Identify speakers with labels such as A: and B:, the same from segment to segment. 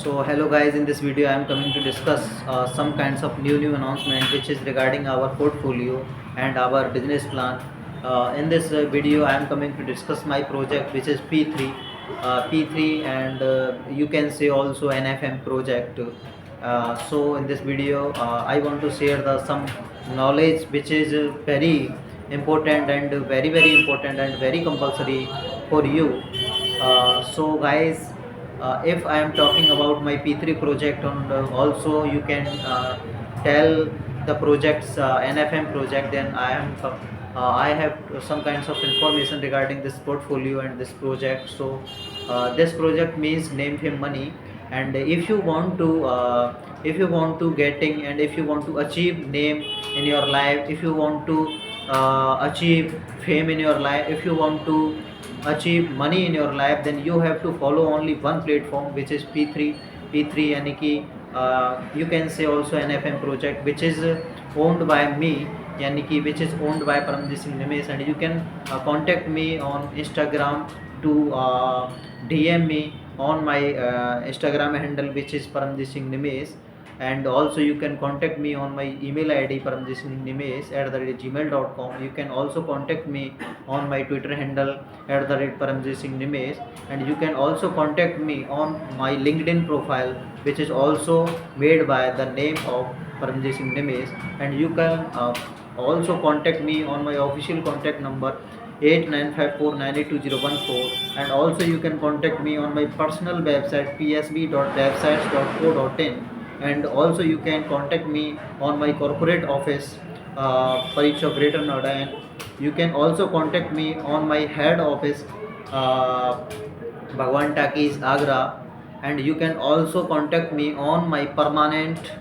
A: So hello guys, in this video I am coming to discuss some kinds of new announcement which is regarding our portfolio and our business plan. In this video I am coming to discuss my project which is P3 and you can say also NFM project. So in this video I want to share the some knowledge which is very important and very important and very compulsory for you. So guys, if I am talking about my P3 project, and also you can tell the project's NFM project, then I have some kinds of information regarding this portfolio and this project. So this project means name fame money, and if you want to getting and if you want to achieve name in your life, if you want to achieve fame in your life, if you want to achieve money in your life, then you have to follow only one platform which is P3 यानी कि you can say also NFM project which is owned by me, यानी कि which is owned by Paramjit Singh Nimesh, and you can contact me on Instagram to DM me on my Instagram handle which is Paramjit Singh Nimesh, and also you can contact me on my email id paramjitsinghnimesh@gmail.com. You can also contact me on my Twitter handle @paramjitsinghnimesh, and you can also contact me on my LinkedIn profile which is also made by the name of Paramjit Singh Nimesh, and you can also contact me on my official contact number 8954982014, and also you can contact me on my personal website psb.websites.co.in, and also you can contact me on my corporate office Pariksha Greater Noida, and you can also contact me on my head office Bhagwan Takis Agra, and you can also contact me on my permanent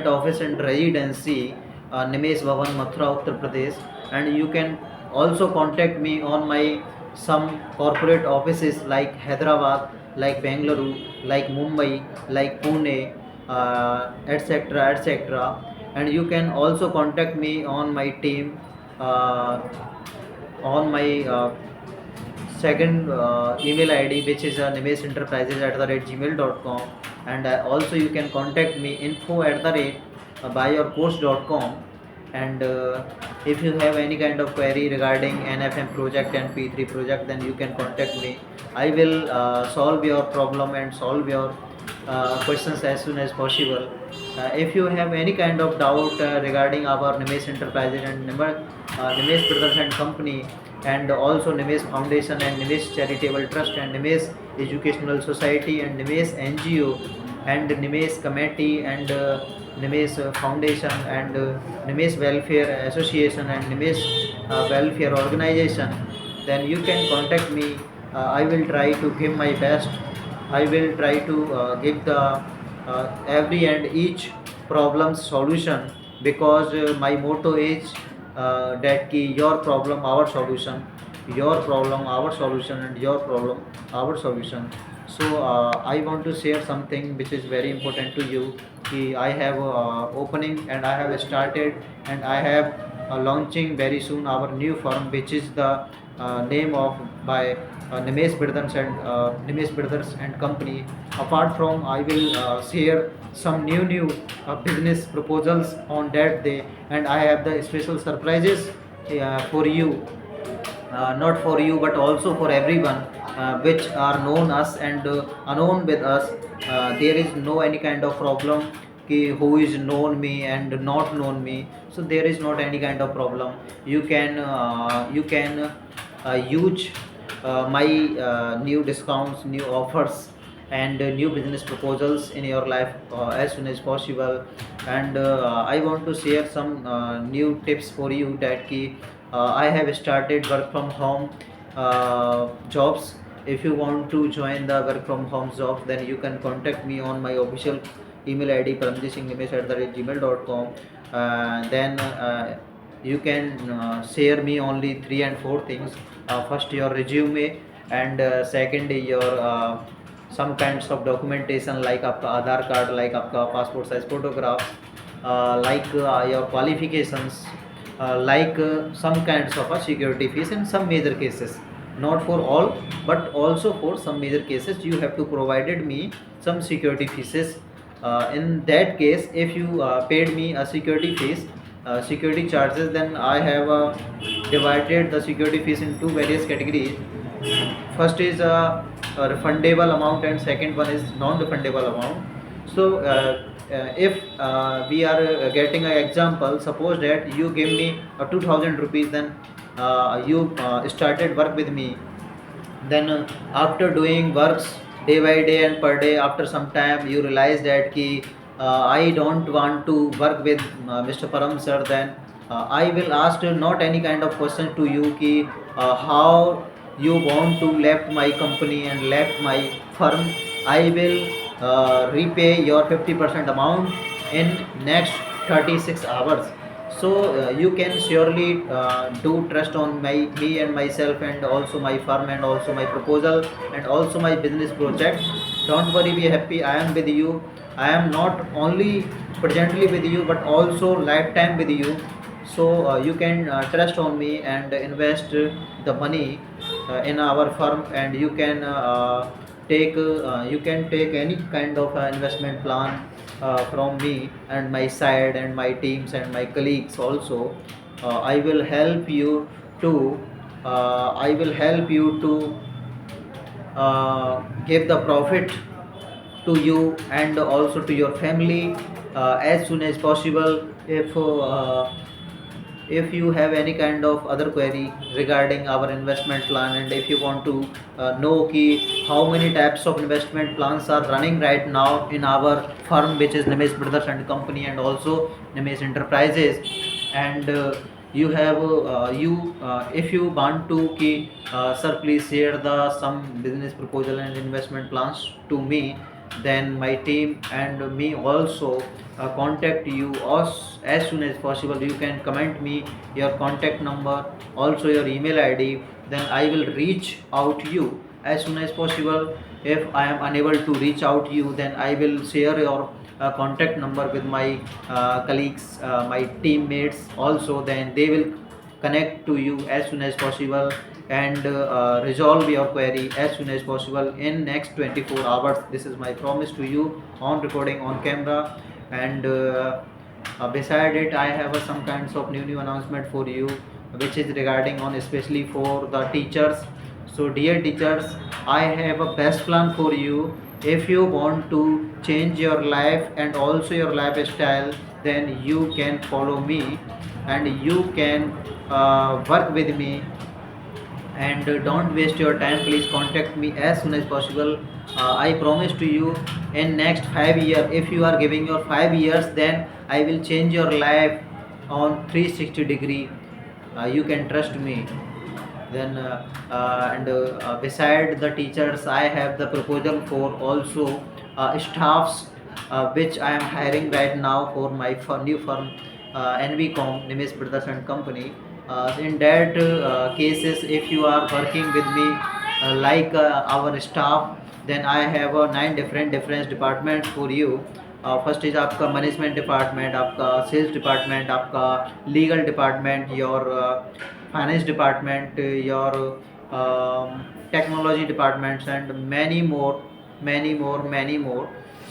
A: office and residency Nimesh Bhavan Mathura Uttar Pradesh, and you can also contact me on my some corporate offices like Hyderabad, like Bengaluru, like Mumbai, like Pune, etc. And you can also contact me on my team on my second email id which is nimesenterprises@gmail.com, and also you can contact me info@buyyourcourse.com, and if you have any kind of query regarding NFM project and P3 project, then you can contact me. I will solve your problem and solve your questions as soon as possible. If you have any kind of doubt regarding our Nimesh Enterprises and Nimesh Brothers and Company, and also Nimesh Foundation and Nimesh Charitable Trust and Nimesh Educational Society and Nimesh NGO and Nimesh Committee and Nimesh Foundation and Nimesh Welfare Association and Nimesh Welfare Organization, then you can contact me. I will try to give my best. I will try to give the every and each problem solution, because my motto is that ki your problem our solution, your problem our solution, and your problem our solution. So I want to share something which is very important to you. Ki I have opening and I have started and I have launching very soon our new firm which is the name of by Nimesh Brothers and Company. Apart from, I will share some new business proposals on that day, and I have the special surprises for you, not for you but also for everyone, which are known us and unknown with us. There is no any kind of problem ki who is known me and not known me, so there is not any kind of problem. You can use my new discounts, new offers, and new business proposals in your life as soon as possible. And I want to share some new tips for you that ki I have started work from home jobs. If you want to join the work from home jobs, then you can contact me on my official email id paramjitsinghnimesh@gmail.com. Then you can share me only 3 and 4 things. First, your resume, and second your some kinds of documentation like आपका आधार card, like आपका passport size photographs, like your qualifications, like some kinds of a security fees in some major cases. not for all, but also for some major cases you have to provided me some security fees. In that case, if you paid me a security fees, security charges, then I have divided the security fees into various categories. First is a refundable amount and second one is non-refundable amount. So if we are getting an example, suppose that you give me 2000 rupees, then you started work with me, then after doing works day by day and per day, after some time you realize that ki I don't want to work with Mr. Param sir, then I will ask not any kind of question to you ki how you want to left my company and left my firm. I will repay your 50% amount in next 36 hours. So you can surely do trust on me and myself and also my firm and also my proposal and also my business project. Don't worry, be happy, I am with you. I am not only presently with you but also lifetime with you. So you can trust on me and invest the money in our firm, and you can take any kind of investment plan from me and my side and my teams and my colleagues also. I will help you to give the profit to you and also to your family as soon as possible. If you have any kind of other query regarding our investment plan, and if you want to know ki how many types of investment plans are running right now in our firm, which is Nimesh Brothers and Company and also Nimesh Enterprises, and you have if you want to ki sir please share the some business proposal and investment plans to me, then my team and me also contact you as soon as possible. You can comment me your contact number, also your email ID, then I will reach out to you as soon as possible. If I am unable to reach out to you, then I will share your contact number with my colleagues, my teammates also, then they will connect to you as soon as possible and resolve your query as soon as possible in next 24 hours. This is my promise to you on recording on camera. And beside it, I have some kinds of new announcement for you, which is regarding on especially for the teachers. So dear teachers, I have a best plan for you. If you want to change your life and also your lifestyle, then you can follow me and you can work with me. And don't waste your time, please contact me as soon as possible. I promise to you, in next 5 years, if you are giving your 5 years, then I will change your life on 360 degree. You can trust me. Then and beside the teachers, I have the proposal for also staffs which I am hiring right now for my new firm, NVCom, Nimesh Brothers and Company. In that cases, if you are working with me like our staff, then I have 9 different departments for you. First is आपका management department, आपका sales department, आपका legal department, your finance department, your technology departments, and many more.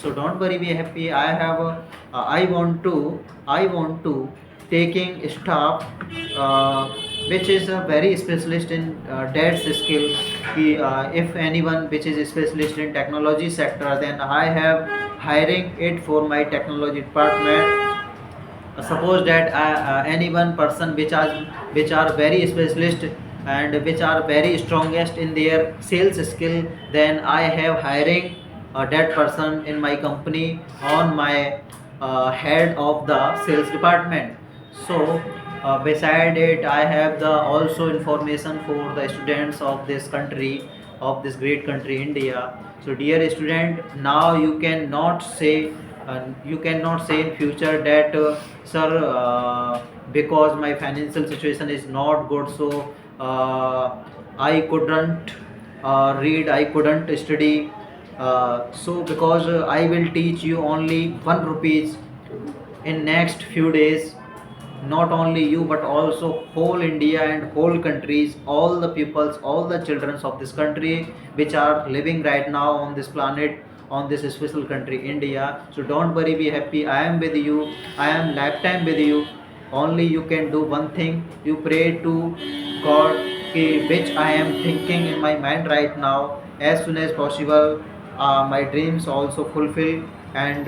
A: So don't worry, be happy. I want to taking staff which is a very specialist in that skill. If anyone which is a specialist in technology sector, then I have hiring it for my technology department. Suppose that any one person which are very specialist and which are very strongest in their sales skill, then I have hiring that person in my company on my head of the sales department. So beside it, I have the also information for the students of this country, of this great country India. So dear student, now you cannot say in future that sir, because my financial situation is not good, so I couldn't read, I couldn't study. So because I will teach you only 1 rupees in next few days, not only you but also whole India and whole countries, all the peoples, all the children of this country which are living right now on this planet, on this special country India. So don't worry, be happy, I am with you, I am lifetime with you. Only you can do one thing, you pray to God, which I am thinking in my mind right now, as soon as possible my dreams also fulfill. And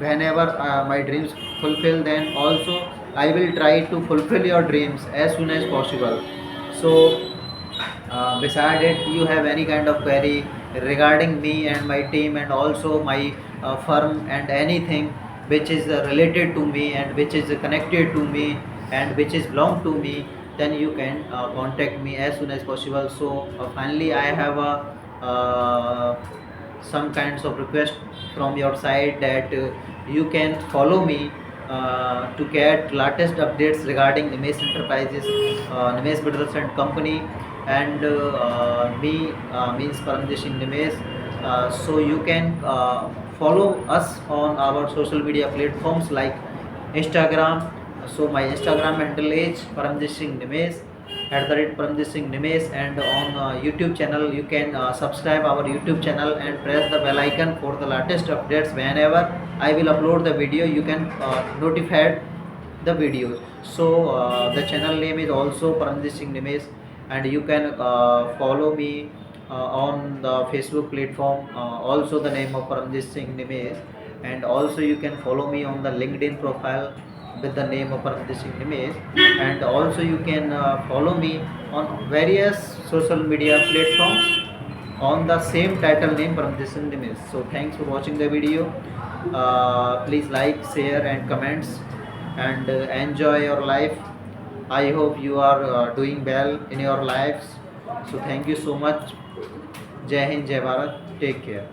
A: whenever my dreams fulfill, then also I will try to fulfill your dreams as soon as possible. So beside it, you have any kind of query regarding me and my team and also my firm, and anything which is related to me and which is connected to me and which is belong to me, then you can contact me as soon as possible. So finally I have a some kinds of request from your side that you can follow me to get latest updates regarding Nimesh Enterprises, Nimesh Brothers and Company, and me means Paramjit Singh Nimesh. So you can follow us on our social media platforms like Instagram. So my Instagram handle is Paramjit Singh Nimesh, @Paramjit Singh Nimesh, and on YouTube channel you can subscribe our YouTube channel and press the bell icon for the latest updates. Whenever I will upload the video, you can notified the videos. So the channel name is also Paramjit Singh Nimesh, and you can follow me on the Facebook platform, also the name of Paramjit Singh Nimesh, and also you can follow me on the LinkedIn profile with the name of Paramjit Singh Nimesh, and also you can follow me on various social media platforms on the same title name Paramjit Singh Nimesh. So thanks for watching the video. Please like, share and comments, and enjoy your life. I hope you are doing well in your lives. So thank you so much. Jai Hind, Jai Bharat. Take care.